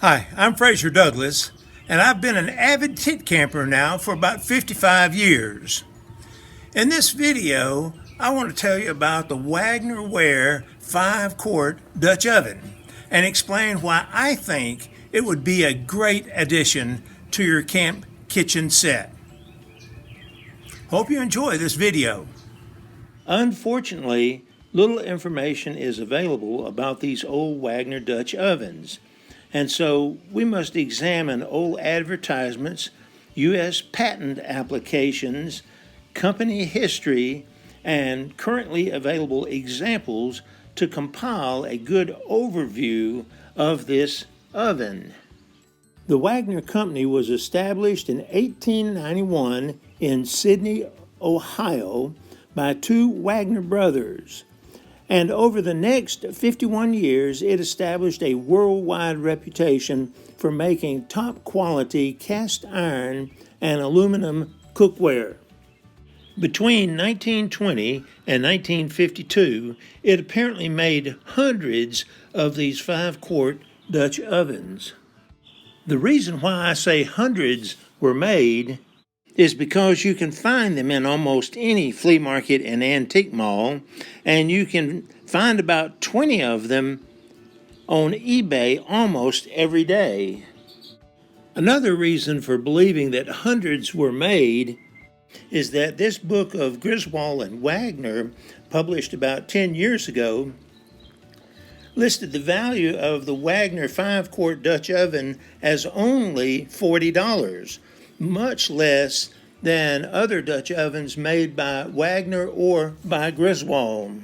Hi, I'm Fraser Douglas, and I've been an avid tent camper now for about 55 years. In this video, I want to tell you about the Wagner Ware 5-quart Dutch oven and explain why I think it would be a great addition to your camp kitchen set. Hope you enjoy this video. Unfortunately, little information is available about these old Wagner Dutch ovens. And so we must examine old advertisements, U.S. patent applications, company history, and currently available examples to compile a good overview of this oven. The Wagner Company was established in 1891 in Sydney, Ohio, by two Wagner brothers. And over the next 51 years, it established a worldwide reputation for making top-quality cast iron and aluminum cookware. Between 1920 and 1952, it apparently made hundreds of these 5-quart Dutch ovens. The reason why I say hundreds were made is because you can find them in almost any flea market and antique mall, and you can find about 20 of them on eBay almost every day. Another reason for believing that hundreds were made is that this book of Griswold and Wagner, published about 10 years ago, listed the value of the Wagner 5-quart Dutch oven as only $40, much less than other Dutch ovens made by Wagner or by Griswold.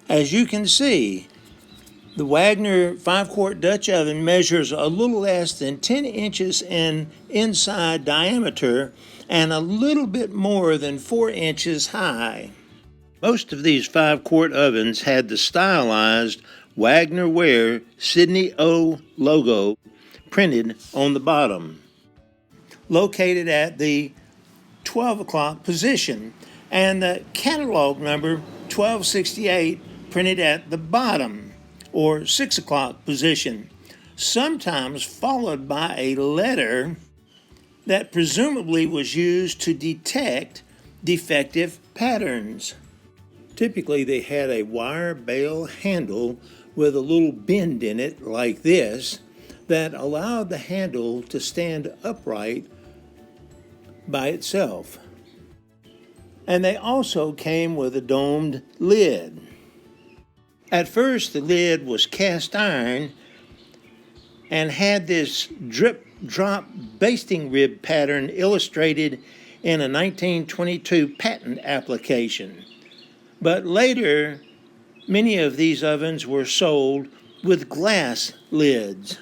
As you can see, the Wagner 5-quart Dutch oven measures a little less than 10 inches in inside diameter and a little bit more than 4 inches high. Most of these 5-quart ovens had the stylized Wagner Ware Sydney O logo printed on the bottom, located at the 12 o'clock position, and the catalog number 1268 printed at the bottom, or 6 o'clock position, sometimes followed by a letter that presumably was used to detect defective patterns. Typically, they had a wire bale handle with a little bend in it like this that allowed the handle to stand upright by itself. And they also came with a domed lid. At first, the lid was cast iron and had this drip-drop basting rib pattern illustrated in a 1922 patent application. But later, many of these ovens were sold with glass lids.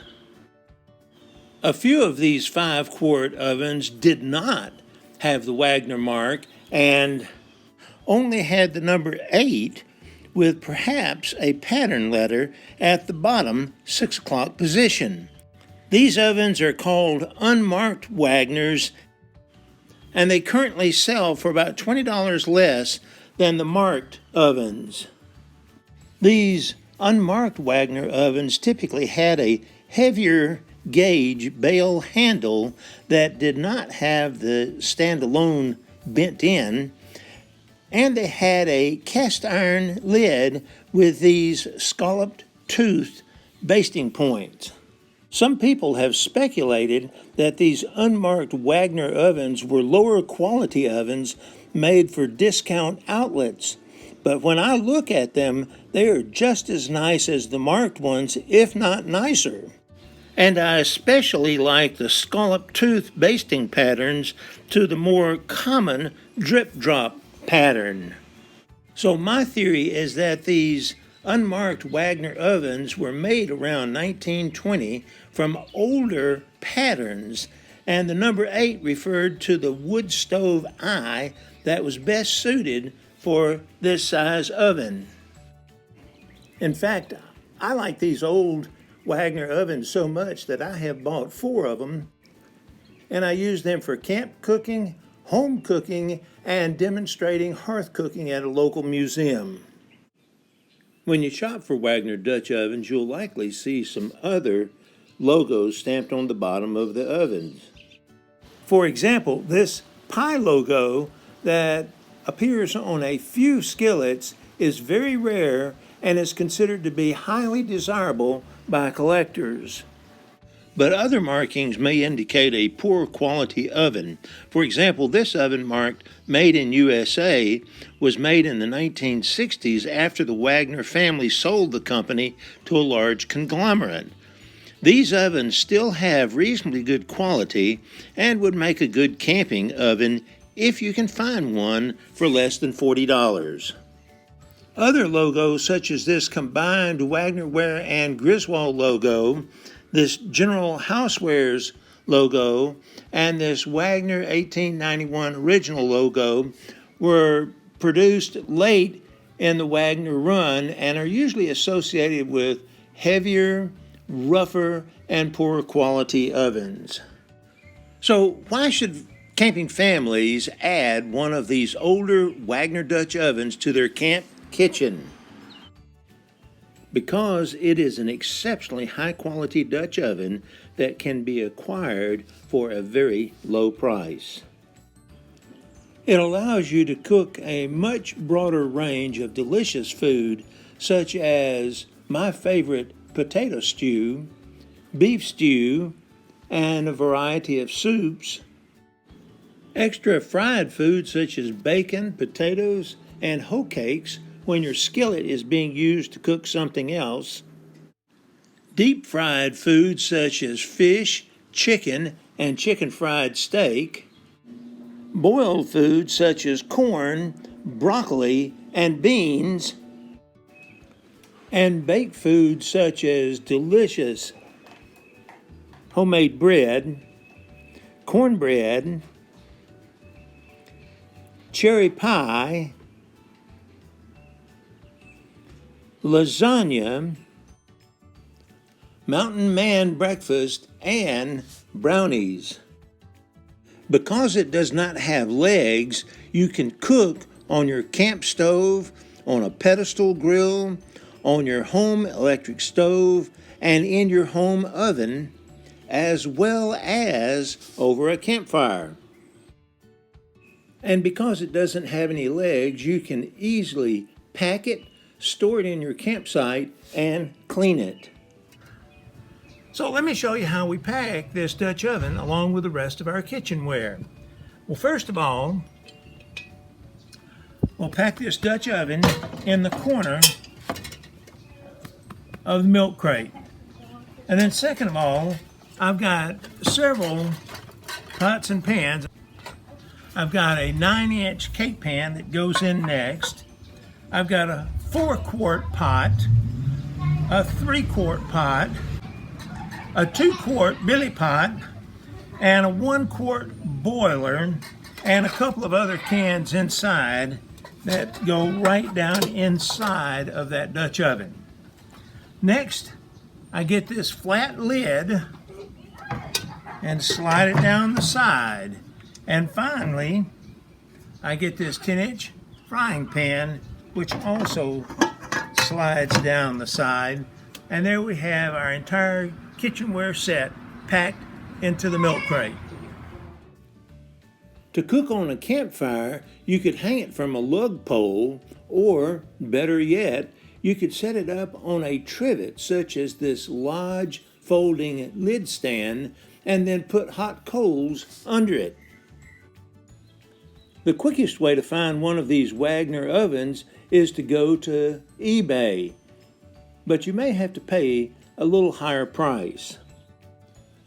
A few of these 5-quart ovens did not have the Wagner mark and only had the number 8 with perhaps a pattern letter at the bottom 6 o'clock position. These ovens are called Unmarked Wagners, and they currently sell for about $20 less than the marked ovens. These Unmarked Wagner ovens typically had a heavier gauge bale handle that did not have the standalone bent in, and they had a cast iron lid with these scalloped tooth basting points. Some people have speculated that these Unmarked Wagner ovens were lower quality ovens made for discount outlets, but when I look at them, they are just as nice as the marked ones, if not nicer. And I especially like the scallop tooth basting patterns to the more common drip-drop pattern. So my theory is that these Unmarked Wagner ovens were made around 1920 from older patterns, and the number 8 referred to the wood stove eye that was best suited for this size oven. In fact, I like these old Wagner ovens so much that I have bought 4 of them, and I use them for camp cooking, home cooking, and demonstrating hearth cooking at a local museum. When you shop for Wagner Dutch ovens, you'll likely see some other logos stamped on the bottom of the ovens. For example, this pie logo that appears on a few skillets is very rare and is considered to be highly desirable by collectors. But other markings may indicate a poor quality oven. For example, this oven marked Made in USA was made in the 1960s after the Wagner family sold the company to a large conglomerate. These ovens still have reasonably good quality and would make a good camping oven if you can find one for less than $40. Other logos such as this combined Wagner Ware and Griswold logo, this General Housewares logo, and this Wagner 1891 original logo were produced late in the Wagner run and are usually associated with heavier, rougher, and poorer quality ovens. So why should camping families add one of these older Wagner Dutch ovens to their camp kitchen? Because it is an exceptionally high-quality Dutch oven that can be acquired for a very low price. It allows you to cook a much broader range of delicious food, such as my favorite potato stew, beef stew, and a variety of soups, extra fried foods such as bacon, potatoes, and hoe cakes when your skillet is being used to cook something else, deep fried foods such as fish, chicken, and chicken fried steak, boiled foods such as corn, broccoli, and beans, and baked foods such as delicious homemade bread, cornbread, cherry pie, lasagna, Mountain Man breakfast, and brownies. Because it does not have legs, you can cook on your camp stove, on a pedestal grill, on your home electric stove, and in your home oven, as well as over a campfire. And because it doesn't have any legs, you can easily pack it, store it in your campsite, and clean it. So let me show you how we pack this Dutch oven along with the rest of our kitchenware. Well, first of all, we'll pack this Dutch oven in the corner of the milk crate. And then second of all, I've got several pots and pans. I've got a 9-inch cake pan that goes in next. I've got a 4-quart pot, a 3-quart pot, a 2-quart billy pot, and a 1-quart boiler, and a couple of other cans inside that go right down inside of that Dutch oven. Next, I get this flat lid and slide it down the side. And finally, I get this 10-inch frying pan, which also slides down the side. And there we have our entire kitchenware set packed into the milk crate. To cook on a campfire, you could hang it from a lug pole, or better yet, you could set it up on a trivet such as this Lodge folding lid stand and then put hot coals under it. The quickest way to find one of these Wagner ovens is to go to eBay, but you may have to pay a little higher price.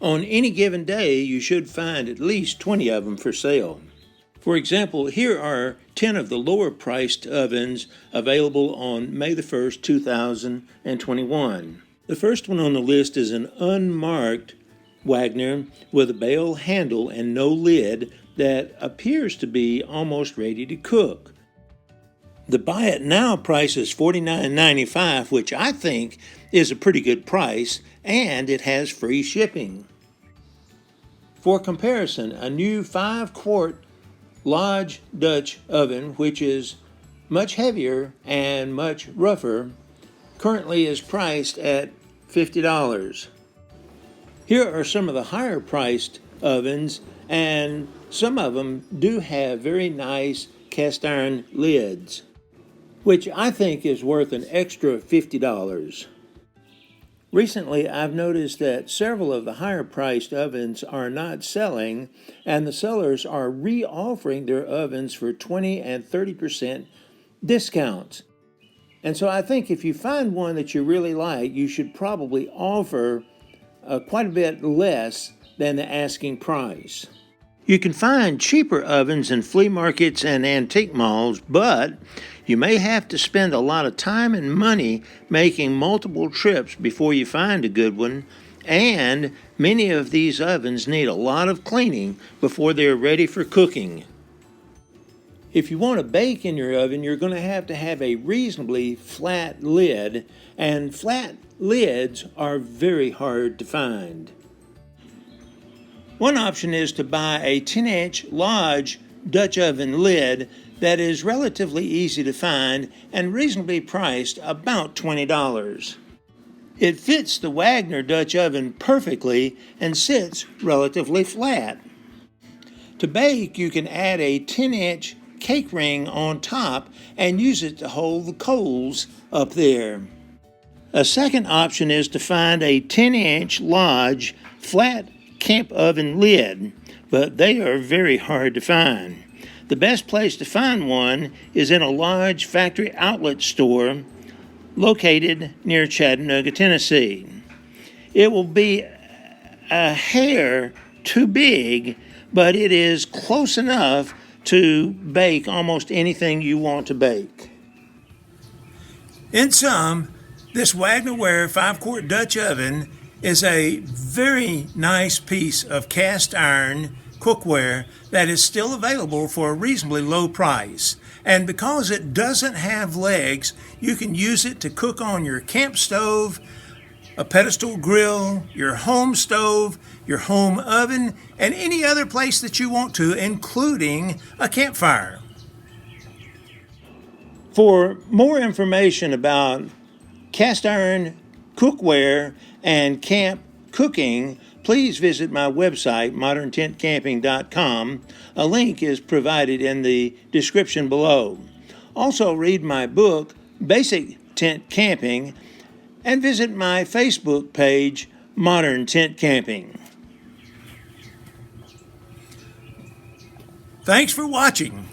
On any given day, you should find at least 20 of them for sale. For example, here are 10 of the lower priced ovens available on May the 1st, 2021. The first one on the list is an unmarked Wagner with a bale handle and no lid that appears to be almost ready to cook. The buy it now price is $49.95, which I think is a pretty good price, and it has free shipping. For comparison, a new 5-quart Lodge Dutch oven, which is much heavier and much rougher, currently is priced at $50. Here are some of the higher priced ovens, and some of them do have very nice cast iron lids, which I think is worth an extra $50. Recently, I've noticed that several of the higher priced ovens are not selling, and the sellers are re-offering their ovens for 20 and 30% discounts. And so I think if you find one that you really like, you should probably offer quite a bit less than the asking price. You can find cheaper ovens in flea markets and antique malls, but you may have to spend a lot of time and money making multiple trips before you find a good one, and many of these ovens need a lot of cleaning before they're ready for cooking. If you want to bake in your oven, you're going to have a reasonably flat lid, and flat lids are very hard to find. One option is to buy a 10-inch Lodge Dutch oven lid that is relatively easy to find and reasonably priced, about $20. It fits the Wagner Dutch oven perfectly and sits relatively flat. To bake, you can add a 10-inch cake ring on top and use it to hold the coals up there. A second option is to find a 10-inch Lodge flat camp oven lid, but they are very hard to find. The best place to find one is in a Lodge factory outlet store located near Chattanooga, Tennessee. It will be a hair too big, but it is close enough to bake almost anything you want to bake. In sum, this Wagner Ware 5-quart Dutch oven is a very nice piece of cast iron cookware that is still available for a reasonably low price. And because it doesn't have legs, you can use it to cook on your camp stove, a pedestal grill, your home stove, your home oven, and any other place that you want to, including a campfire. For more information about cast iron cookware and camp cooking, please visit my website, moderntentcamping.com. A link is provided in the description below. Also, read my book, Basic Tent Camping, and visit my Facebook page, Modern Tent Camping. Thanks for watching.